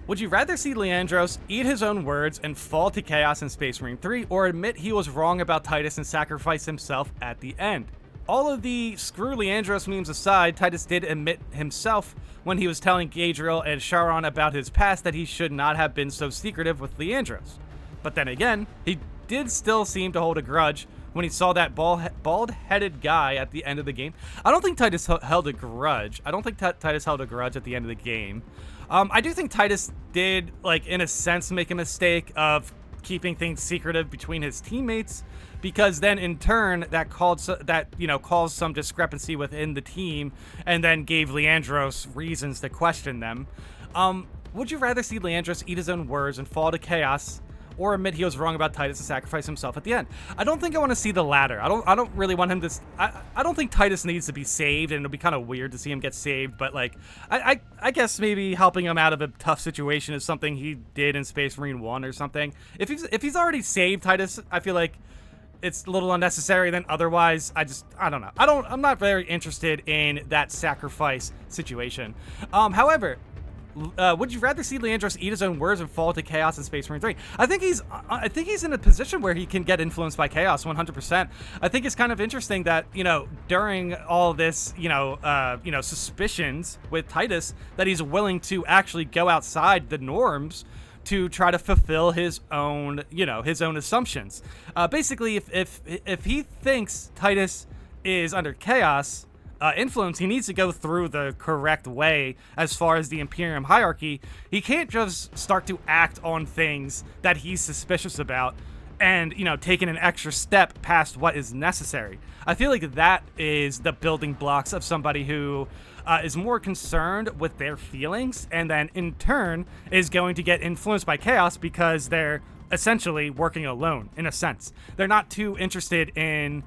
Would you rather see Leandros eat his own words and fall to chaos in Space Marine 3, or admit he was wrong about Titus and sacrifice himself at the end? All of the screw Leandros memes aside, Titus did admit himself when he was telling Gadriel and Charon about his past that he should not have been so secretive with Leandros. But then again, he did still seem to hold a grudge when he saw that bald-headed guy at the end of the game. I don't think Titus held a grudge. I don't think Titus held a grudge at the end of the game. I do think Titus did, like, in a sense, make a mistake of keeping things secretive between his teammates, because then in turn that caused some discrepancy within the team, and then gave Leandros reasons to question them. Would you rather see Leandros eat his own words and fall to chaos, or admit he was wrong about Titus and sacrifice himself at the end? I don't think I want to see the latter. I don't really want him to. I don't think Titus needs to be saved, and it'll be kind of weird to see him get saved. But like, I guess maybe helping him out of a tough situation is something he did in Space Marine 1 or something. If he's already saved Titus, I feel like it's a little unnecessary. Then otherwise, I don't know. I'm not very interested in that sacrifice situation. However, would you rather see Leandros eat his own words and fall to chaos in Space Marine 3? I think he's in a position where he can get influenced by chaos 100%. I think it's kind of interesting that, during all this, suspicions with Titus, that he's willing to actually go outside the norms to try to fulfill his own assumptions. Basically, if he thinks Titus is under chaos influence, he needs to go through the correct way as far as the Imperium hierarchy. He can't just start to act on things that he's suspicious about and, taking an extra step past what is necessary. I feel like that is the building blocks of somebody who is more concerned with their feelings, and then in turn is going to get influenced by chaos because they're essentially working alone, in a sense. They're not too interested in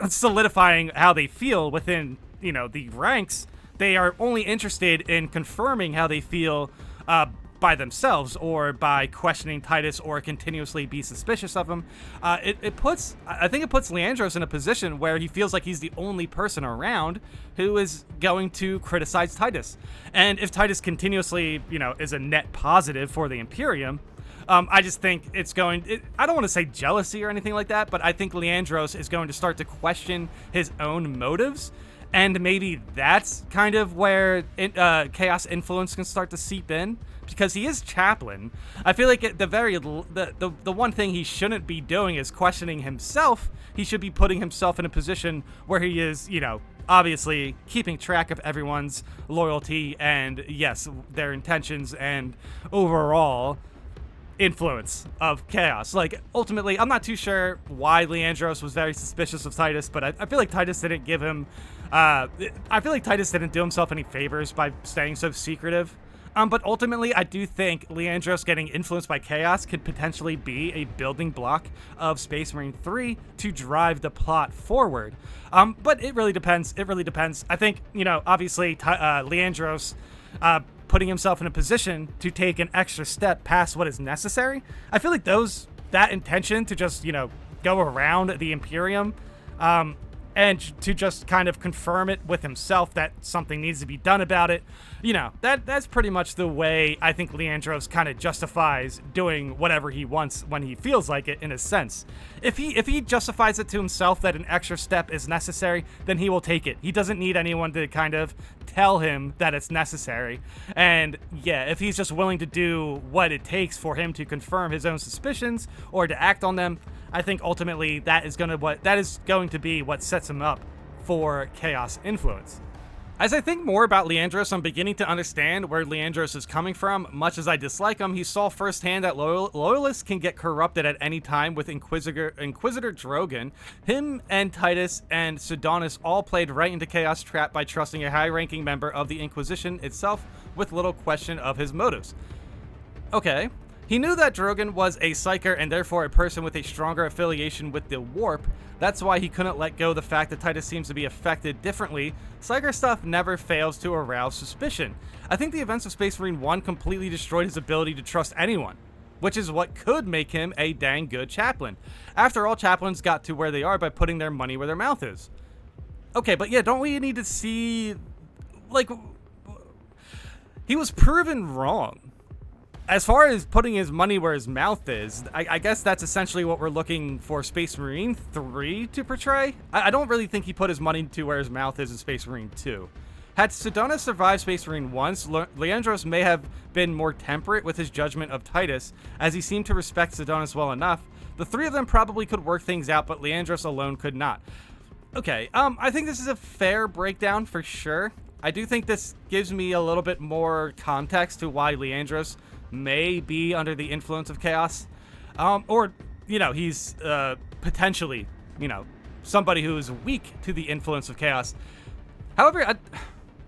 solidifying how they feel within, the ranks. They are only interested in confirming how they feel by themselves, or by questioning Titus, or continuously be suspicious of him. I think it puts Leandros in a position where he feels like he's the only person around who is going to criticize Titus. And if Titus continuously, is a net positive for the Imperium, I just think I don't want to say jealousy or anything like that, but I think Leandros is going to start to question his own motives, and maybe that's kind of where chaos influence can start to seep in, because he is chaplain. I feel like at the one thing he shouldn't be doing is questioning himself. He should be putting himself in a position where he is, obviously keeping track of everyone's loyalty and, yes, their intentions and overall influence of chaos. Like, ultimately, I'm not too sure why Leandros was very suspicious of Titus, but I feel like Titus didn't give him I feel like Titus didn't do himself any favors by staying so secretive. But ultimately, I do think Leandros getting influenced by chaos could potentially be a building block of Space Marine 3 to drive the plot forward. But it really depends. I think, obviously, Leandros putting himself in a position to take an extra step past what is necessary. I feel like that intention to just, go around the Imperium, and to just kind of confirm it with himself that something needs to be done about it, that's pretty much the way I think Leandros kind of justifies doing whatever he wants when he feels like it, in a sense. If he justifies it to himself that an extra step is necessary, then he will take it. He doesn't need anyone to kind of tell him that it's necessary. And yeah, if he's just willing to do what it takes for him to confirm his own suspicions or to act on them, I think ultimately that is going to be what sets him up for chaos influence. As I think more about Leandros, I'm beginning to understand where Leandros is coming from. Much as I dislike him, he saw firsthand that loyalists can get corrupted at any time with Inquisitor Drogon. Him and Titus and Sidonis all played right into Chaos Trap by trusting a high-ranking member of the Inquisition itself with little question of his motives. Okay. He knew that Drogon was a psyker and therefore a person with a stronger affiliation with the Warp. That's why he couldn't let go of the fact that Titus seems to be affected differently. Psyker stuff never fails to arouse suspicion. I think the events of Space Marine 1 completely destroyed his ability to trust anyone, which is what could make him a dang good chaplain. After all, chaplains got to where they are by putting their money where their mouth is. Okay, but yeah, don't we need to see, like, he was proven wrong. As far as putting his money where his mouth is, I guess that's essentially what we're looking for Space Marine 3 to portray. I don't really think he put his money to where his mouth is in Space Marine 2. Had Sidona survived Space Marine once, Leandros may have been more temperate with his judgment of Titus, as he seemed to respect Sidonis well enough. The three of them probably could work things out, but Leandros alone could not. Okay, I think this is a fair breakdown for sure. I do think this gives me a little bit more context to why Leandros may be under the influence of chaos. Or, he's potentially, somebody who is weak to the influence of chaos. However,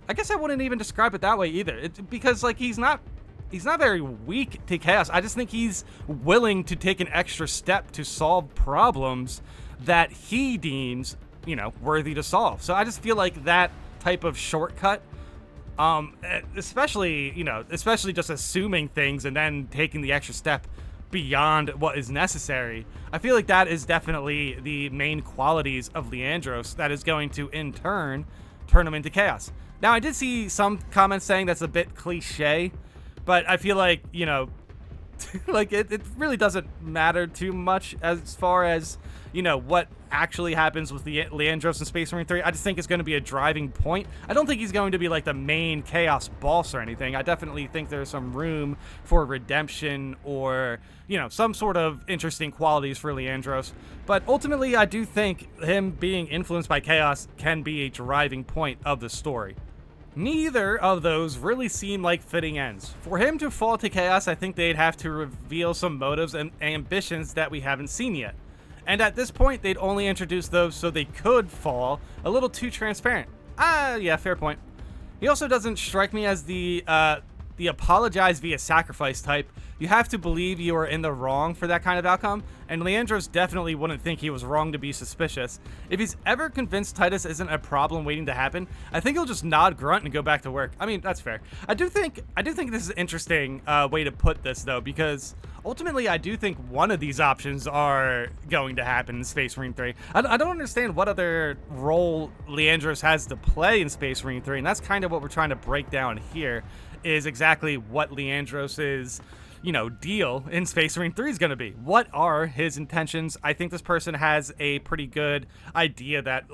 I guess I wouldn't even describe it that way either. Because, like, he's not very weak to chaos. I just think he's willing to take an extra step to solve problems that he deems, worthy to solve. So I just feel like that type of shortcut, especially just assuming things and then taking the extra step beyond what is necessary, I feel like that is definitely the main qualities of Leandros that is going to, in turn, turn him into chaos. Now, I did see some comments saying that's a bit cliche, but I feel like, like it really doesn't matter too much as far as, what actually happens with the Leandros in Space Marine 3. I just think it's going to be a driving point. I don't think he's going to be like the main chaos boss or anything. I definitely think there's some room for redemption or, some sort of interesting qualities for Leandros. But ultimately, I do think him being influenced by chaos can be a driving point of the story. Neither of those really seem like fitting ends. For him to fall to chaos, I think they'd have to reveal some motives and ambitions that we haven't seen yet. And at this point, they'd only introduce those so they could fall a little too transparent. Yeah, fair point. He also doesn't strike me as the apologize via sacrifice type. You have to believe you are in the wrong for that kind of outcome, and Leandros definitely wouldn't think he was wrong to be suspicious. If he's ever convinced Titus isn't a problem waiting to happen, I think he'll just nod, grunt, and go back to work. I mean, that's fair. I do think this is an interesting way to put this, though, because ultimately, I do think one of these options are going to happen in Space Marine 3. I don't understand what other role Leandros has to play in Space Marine 3, and that's kind of what we're trying to break down here, is exactly what Leandros' deal in Space Marine 3 is going to be. What are his intentions? I think this person has a pretty good idea that,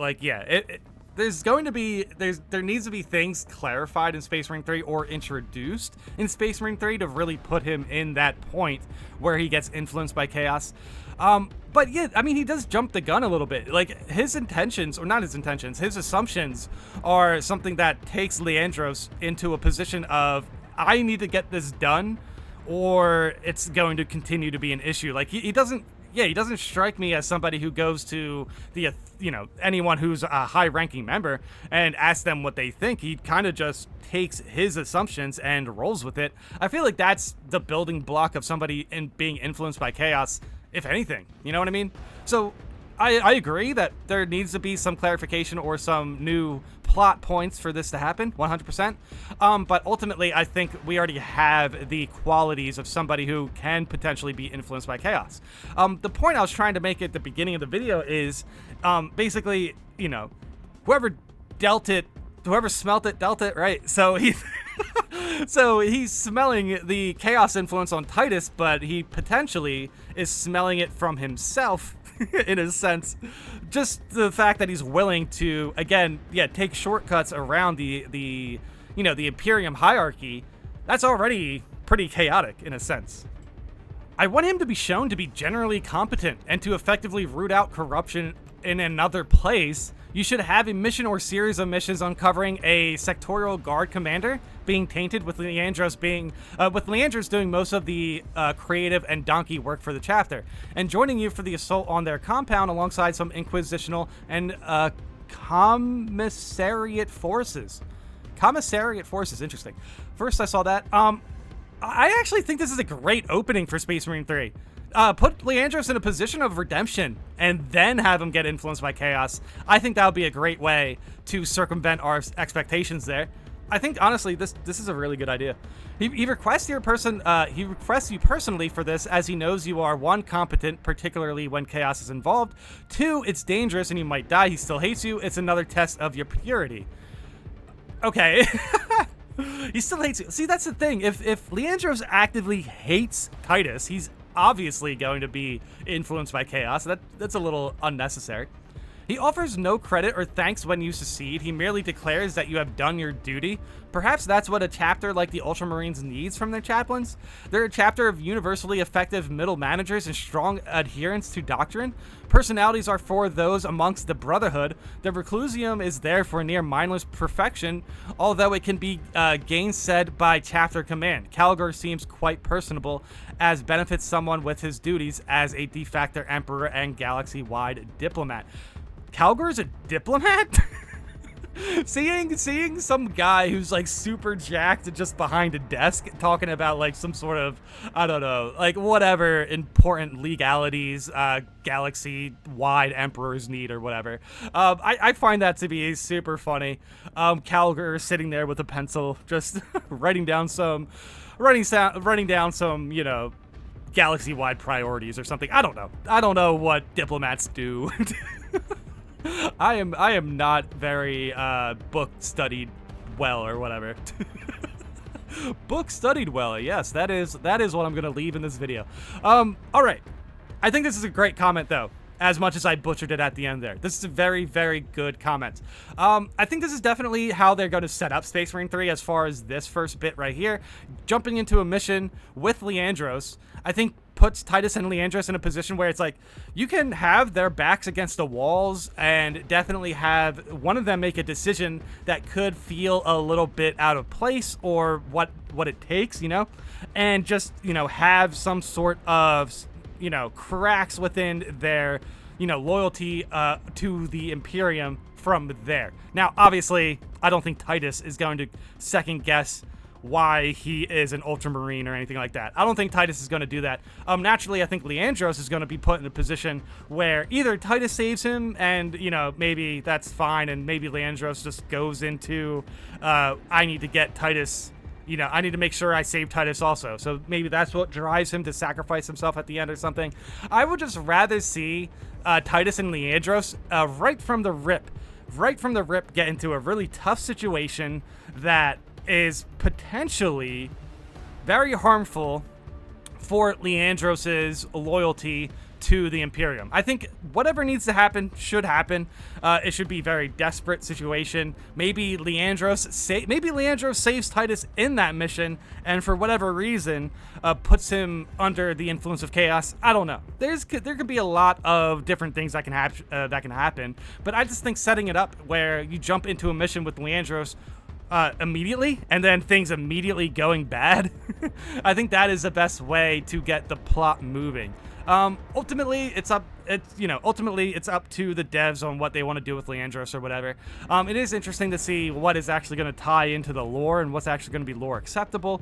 there needs to be things clarified in Space Marine 3 or introduced in Space Marine 3 to really put him in that point where he gets influenced by chaos. But yeah, I mean, he does jump the gun a little bit. Like, his intentions, or not his intentions, his assumptions are something that takes Leandros into a position of, I need to get this done, or it's going to continue to be an issue. Like, he doesn't strike me as somebody who goes to the, anyone who's a high-ranking member and asks them what they think. He kind of just takes his assumptions and rolls with it. I feel like that's the building block of somebody being influenced by chaos, if anything. You know what I mean? So I agree that there needs to be some clarification or some new plot points for this to happen, 100%. But ultimately, I think we already have the qualities of somebody who can potentially be influenced by chaos. The point I was trying to make at the beginning of the video is basically, whoever smelt it, dealt it, right? So he's smelling the chaos influence on Titus, but he potentially is smelling it from himself in a sense. Just the fact that he's willing to, again, take shortcuts around the Imperium hierarchy, that's already pretty chaotic in a sense. I want him to be shown to be generally competent and to effectively root out corruption in another place. You should have a mission or series of missions uncovering a sectorial guard commander being tainted, with Leandros doing most of the creative and donkey work for the chapter, and joining you for the assault on their compound alongside some inquisitional and commissariat forces. Commissariat forces, interesting. First I saw that. I actually think this is a great opening for Space Marine 3. Put Leandros in a position of redemption and then have him get influenced by chaos. I think that would be a great way to circumvent our expectations there. I think, honestly, this is a really good idea. He requests you personally for this, as he knows you are, 1, competent, particularly when chaos is involved. 2, it's dangerous and you might die. He still hates you. It's another test of your purity. Okay. He still hates you. See, that's the thing. If Leandros actively hates Titus, he's obviously going to be influenced by chaos. That's a little unnecessary. He offers no credit or thanks when you succeed. He merely declares that you have done your duty. Perhaps that's what a chapter like the Ultramarines needs from their chaplains. They're a chapter of universally effective middle managers and strong adherence to doctrine. Personalities are for those amongst the Brotherhood. The Reclusium is there for near mindless perfection, although it can be gainsaid by chapter command. Calgar seems quite personable, as benefits someone with his duties as a de facto emperor and galaxy-wide diplomat. Calgar's a diplomat? seeing some guy who's like super jacked just behind a desk talking about like some sort of, I don't know, like whatever important legalities galaxy-wide emperors need or whatever. I find that to be super funny. Calgar sitting there with a pencil just writing down some, you know, galaxy-wide priorities or something. I don't know what diplomats do. I am not very book studied well or whatever. Book studied well, yes, that is what I'm gonna leave in this video. All right, I think this is a great comment though. As much as I butchered it at the end there, this is a very, very good comment. I think this is definitely how they're going to set up Space Marine 3 as far as this first bit right here. Jumping into a mission with Leandros, I think puts Titus and Leandros in a position where it's like, you can have their backs against the walls and definitely have one of them make a decision that could feel a little bit out of place or what it takes, you know, and just, you know, have some sort of, you know, cracks within their, you know, loyalty to the Imperium from there. Now, obviously, I don't think Titus is going to second guess why he is an Ultramarine or anything like that. I don't think Titus is going to do that. Naturally, I think Leandros is going to be put in a position where either Titus saves him and, you know, maybe that's fine, and maybe Leandros just goes into, I need to get Titus, you know, I need to make sure I save Titus also. So maybe that's what drives him to sacrifice himself at the end or something. I would just rather see Titus and Leandros right from the rip get into a really tough situation that is potentially very harmful for Leandros's loyalty to the Imperium. I think whatever needs to happen should happen. It should be a very desperate situation. Maybe Leandros saves Titus in that mission, and for whatever reason, puts him under the influence of chaos. I don't know. There could be a lot of different things that can happen. But I just think setting it up where you jump into a mission with Leandros immediately, and then things immediately going bad. I think that is the best way to get the plot moving. Ultimately, it's up to the devs on what they want to do with Leandros or whatever. It is interesting to see what is actually going to tie into the lore and what's actually going to be lore acceptable.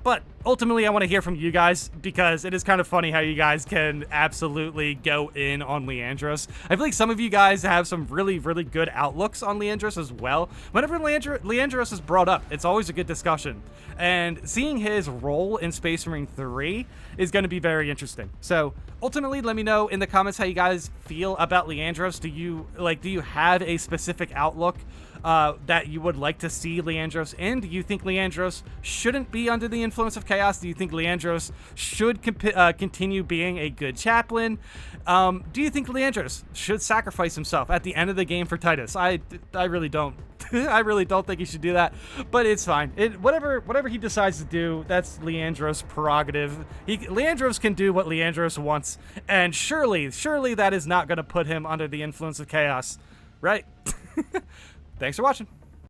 But ultimately, I want to hear from you guys, because it is kind of funny how you guys can absolutely go in on Leandros. I feel like some of you guys have some really, really good outlooks on Leandros as well. Whenever Leandros is brought up, it's always a good discussion. And seeing his role in Space Marine 3 is going to be very interesting. So ultimately, let me know in the comments how you guys feel about Leandros. Do you have a specific outlook that you would like to see Leandros in? Do you think Leandros shouldn't be under the influence of chaos? Do you think Leandros should continue being a good chaplain? Do you think Leandros should sacrifice himself at the end of the game for Titus? I really don't. I really don't think he should do that, but it's fine. Whatever he decides to do, that's Leandros' prerogative. Leandros can do what Leandros wants, and surely that is not going to put him under the influence of chaos, right? Thanks for watching.